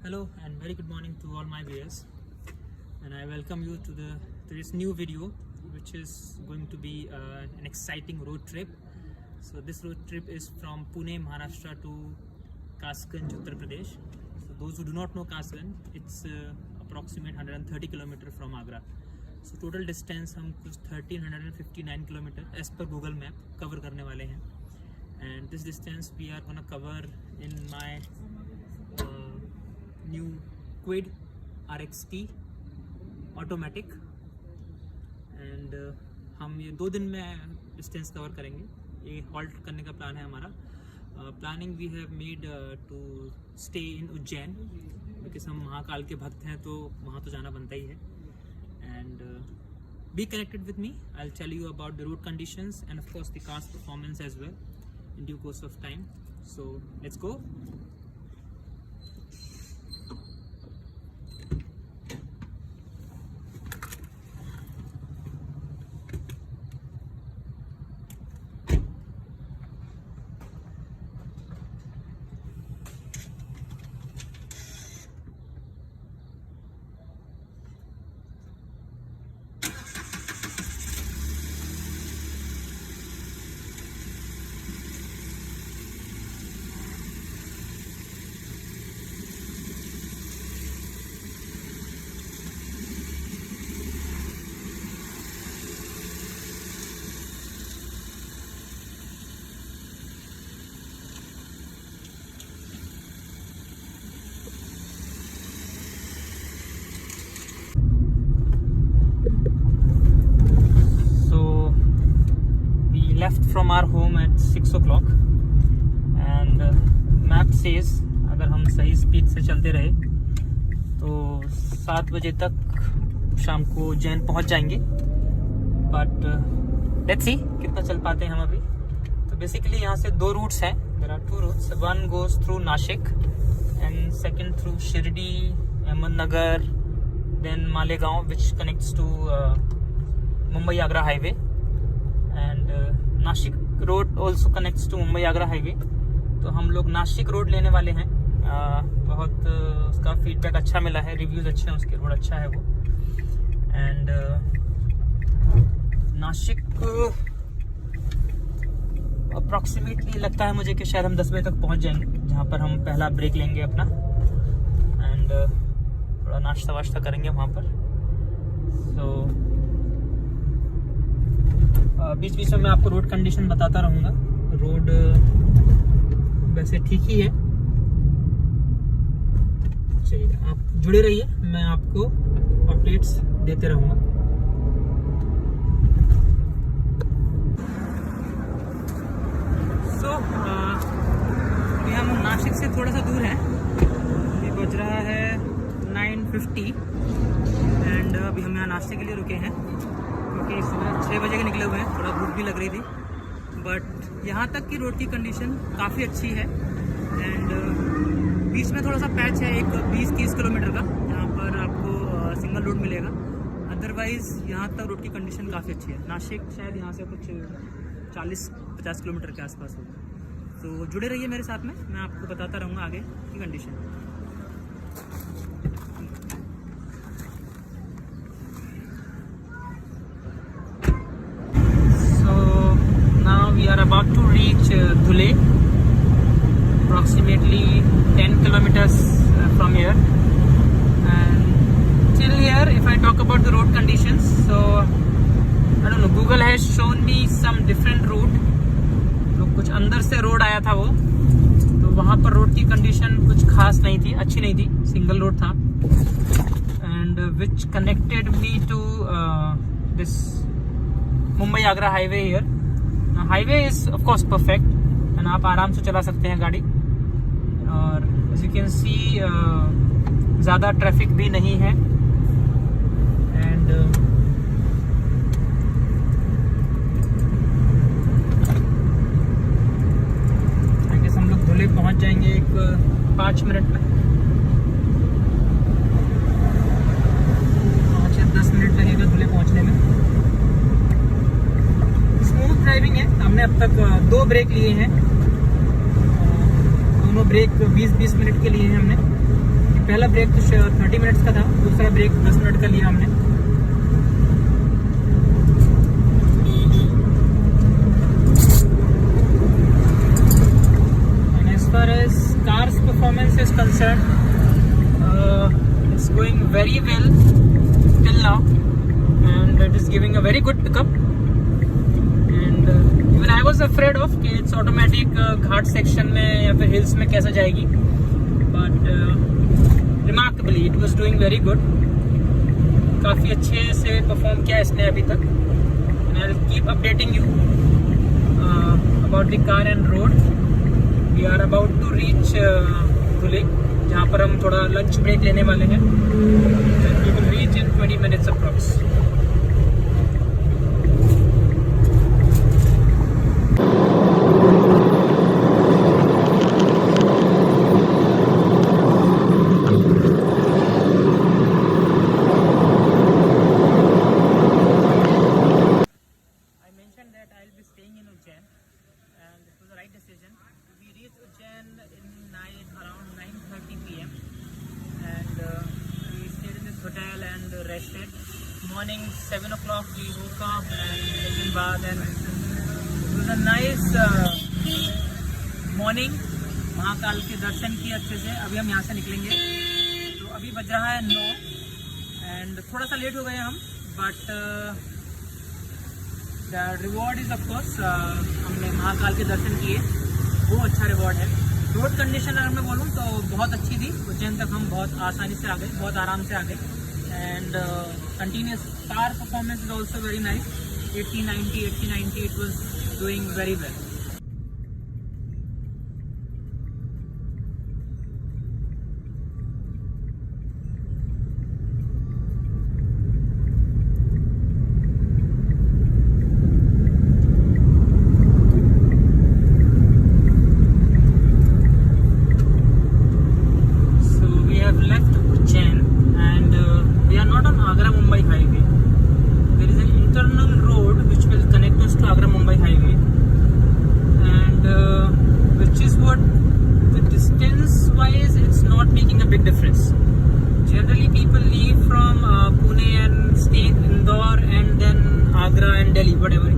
Hello and very good morning to all my viewers, and I welcome you to this new video, which is going to be an exciting road trip. So this road trip is from Pune, Maharashtra to Kasganj, Uttar Pradesh. So those who do not know Kasganj, it's approximate 130 km from Agra. So total distance हम कुछ 1359 km as per Google Map cover करने वाले हैं, and this distance we are gonna cover in my new Kwid RXT automatic, and हम ये 2 दिन में distance cover करेंगे. ये हॉल्ट करने का प्लान है हमारा. Planning we have made to stay in Ujjain, because हम महाकाल के भक्त हैं तो वहाँ तो जाना बनता ही है. And be connected with me. I will tell you about the road conditions and of course the car's performance as well in due course of time. So let's go. Left from our home at 6 o'clock and map says अगर हम सही speed से चलते रहे तो 7 बजे तक शाम को उज्जैन पहुंच जाएंगे. बट लेट्स सी कितना चल पाते हैं हम अभी. तो बेसिकली यहाँ से 2 रूट्स हैं. There are 2 routes. One goes through Nashik and second through Shirdi, Ahmednagar, then Malegaon, which connects to Mumbai Agra highway. And Nashik road also connects to Mumbai Agra highway. तो हम लोग नासिक रोड लेने वाले हैं. बहुत उसका फीडबैक अच्छा मिला है, रिव्यूज़ अच्छे हैं उसके, रोड अच्छा है वो. एंड नासिक अप्रॉक्सीमेटली लगता है मुझे कि शायद हम 10 बजे तक पहुंच जाएंगे, जहाँ पर हम पहला ब्रेक लेंगे अपना एंड थोड़ा नाश्ता वाश्ता करेंगे वहाँ पर. सो बीच बीच में मैं आपको रोड कंडीशन बताता रहूँगा. रोड वैसे ठीक ही है. चलिए आप जुड़े रहिए, मैं आपको अपडेट्स देते रहूँगा. सो अभी हम नासिक से थोड़ा सा दूर हैं. अभी बज रहा है 9:50 एंड अभी हम यहाँ नाश्ते के लिए रुके हैं क्योंकि सुबह 6 बजे के निकले हुए हैं. थोड़ा भूख भी लग रही थी. बट यहाँ तक की रोड की कंडीशन काफ़ी अच्छी है. एंड बीच में थोड़ा सा पैच है एक 20-30 किलोमीटर का, जहाँ पर आपको सिंगल रोड मिलेगा. अदरवाइज़ यहाँ तक रोड की कंडीशन काफ़ी अच्छी है. नासिक शायद यहाँ से कुछ 40-50 किलोमीटर के आसपास होगा. तो जुड़े रहिए मेरे साथ में, मैं आपको बताता रहूँगा आगे की condition. We are about to reach Dhule, approximately 10 kilometers from here. And till here, if I talk about the road conditions, so I don't know, Google has shown me some different route. तो कुछ अंदर से road आया था वो, तो वहाँ पर रोड की कंडीशन कुछ खास नहीं थी, अच्छी नहीं थी. सिंगल रोड था and which connected me to this Mumbai Agra highway here. Highway is of course perfect and आप आराम से चला सकते हैं गाड़ी. और एज यू कैन सी ज़्यादा ट्रैफिक भी नहीं है. एंड आई गेस हम लोग धुले पहुंच जाएंगे एक 5 मिनट में. 5 या 10 मिनट लगेगा धुले पहुंचने में. ड्राइविंग है. हमने अब तक 2 ब्रेक लिए हैं. दोनों ब्रेक 20-20 मिनट के लिए हैं हमने. पहला ब्रेक तो 30 मिनट्स का था, दूसरा ब्रेक 10 मिनट का लिया हमने। And as far as car's performance is concern, it's going very well till now and it is giving a very good pickup. And even I was afraid of कि it's automatic ghat section में या फिर hills में कैसे जाएगी, but remarkably it was doing very good. काफ़ी अच्छे से परफॉर्म किया इसने अभी तक। And I will keep updating you about the car and road. We are about to reach Dhule, जहाँ पर हम थोड़ा लंच ब्रेक लेने वाले हैं। And we will reach in 20 minutes approx. Morning 7 o'clock we woke up and taken bath and it was a nice morning। Mahakal के दर्शन किए अच्छे से। अभी हम यहाँ से निकलेंगे, तो अभी बज रहा है 9 एंड थोड़ा सा लेट हो गए हम, but the reward is of course हमने महाकाल के दर्शन किए, वो अच्छा रिवॉर्ड है। रोड कंडीशन अगर मैं बोलूँ तो बहुत अच्छी थी। उज्जैन तक हम बहुत आसानी से आ गए, बहुत आराम से आ गए। And continuous car performance is also very nice, 80-90, 80-90, it was doing very well.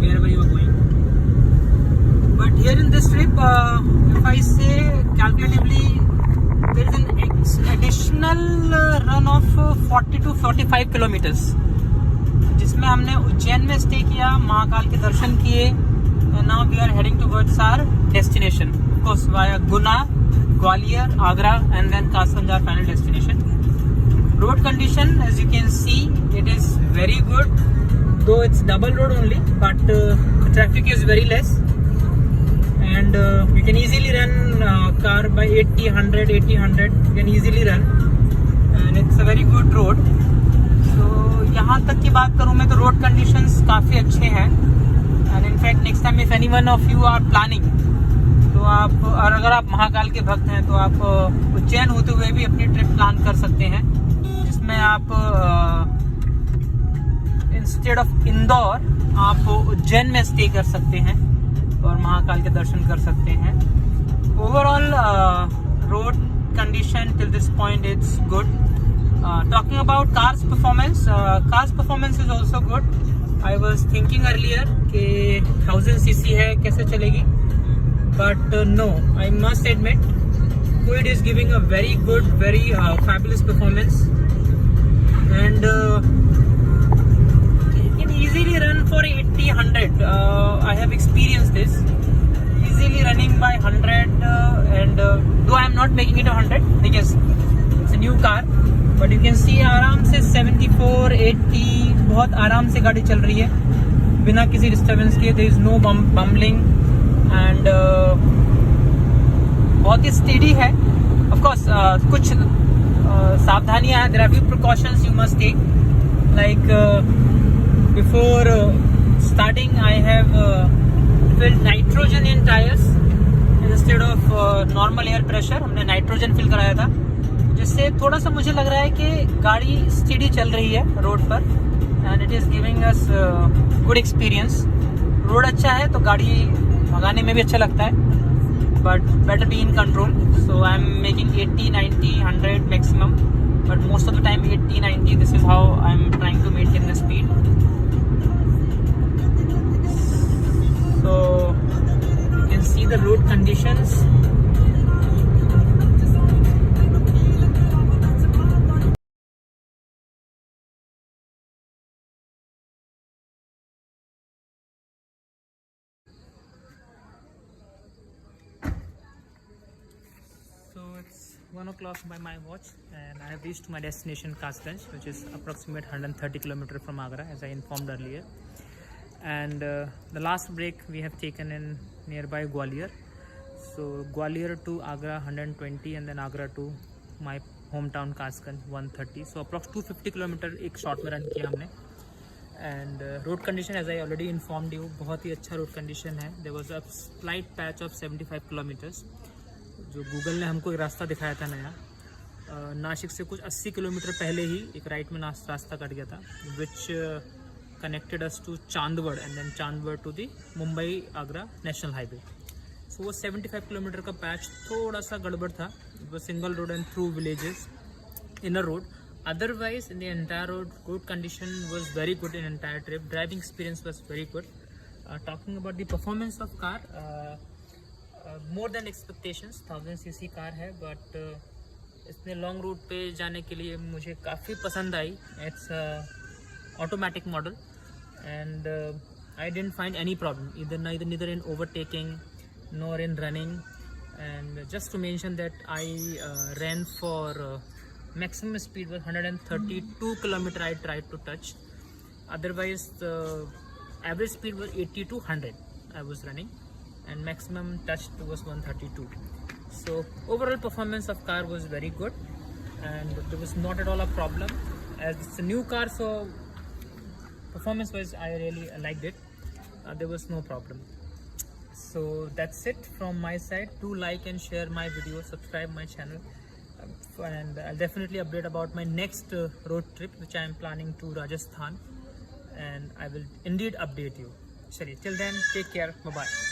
Wherever you are going, but here in this trip, if I say calculatively, there is an additional run of 40 to 45 kilometers, जिसमें हमने उज्जैन में stay किया, महाकाल के दर्शन किए, and now we are heading towards our destination, of course via Guna, Gwalior, Agra, and then Kasanjar final destination. Road condition, as you can see, it is very good. Though it's double road only, but traffic is very less, and you can easily run car by 80, 100, 80, 100. You can easily run, and it's a very good road. So यहाँ तक की बात करूँ मैं तो road conditions काफ़ी अच्छे हैं, and in fact next time if anyone of you are planning, तो आप, और अगर आप महाकाल के भक्त हैं तो आप उज्जैन होते हुए भी अपनी ट्रिप प्लान कर सकते हैं, जिसमें आप इंस्टेड ऑफ इंदौर आप उज्जैन में स्टे कर सकते हैं और महाकाल के दर्शन कर सकते हैं। Overall road condition till this point it's good. Talking about car's performance is also good. I was thinking earlier कि 1000 cc है, कैसे चलेगी, but no, I must admit Kwid is giving a very good, very fabulous performance, and easily run for 80, 100. I have experienced this, easily running by 100, and though I am not making it 100 because it's a new car, but you can see आराम से 74, 80 बहुत आराम से गाड़ी चल रही है बिना किसी डिस्टर्बेंस के। there is no bumbling and बहुत ही स्टेडी है। of course कुछ सावधानियां हैं, there are few precautions you must take, like before starting I have filled nitrogen in tires instead of normal air pressure। हमने नाइट्रोजन फिल कराया था, जिससे थोड़ा सा मुझे लग रहा है कि गाड़ी स्टेडी चल रही है रोड पर, and it is giving us good experience. Road अच्छा है तो गाड़ी भगाने में भी अच्छा लगता है। but better be in control. So I'm making 80, 90, 100 maximum, but most of the time 80, 90. This is how I'm trying to maintain the speed. So you can see the road conditions. So it's 1 o'clock by my watch, and I have reached my destination Kasganj, which is approximate 130 km from Agra, as I informed earlier. And the last break we have taken in nearby Gwalior. So Gwalior to Agra 120, and then Agra to my hometown Kasganj 130. So approx 250 km एक short में run किया हमने. And road condition, as I already informed you, बहुत ही अच्छा road condition है. There was a slight patch of 75 kilometers. जो Google ने हमको एक रास्ता दिखाया था नया, नासिक से कुछ 80 किलोमीटर पहले ही एक राइट में रास्ता कट गया था, which connected us to Chandwad and then Chandwad to the Mumbai Agra national highway. So वो 75 किलोमीटर का पैच थोड़ा सा गड़बड़ था. वो single road and through villages inner road. Otherwise, in the entire road condition was very good in entire trip. Driving experience was very good. Talking about the performance of car, more than expectations. 1000 cc car है, but इतने long route पे जाने के लिए मुझे काफ़ी पसंद आई. It's automatic model, and I didn't find any problem neither in overtaking nor in running. And just to mention that I ran for maximum speed was 132 km I tried to touch. Otherwise the average speed was 80 to 100 I was running, and maximum touched was 132. So overall performance of car was very good, and there was not at all a problem, as it's a new car. So performance wise I really liked it. There was no problem. So that's it from my side. Do like and share my video, subscribe my channel, and I'll definitely update about my next road trip which I am planning to Rajasthan, and I will indeed update you. Chaliye, till then, take care, bye bye.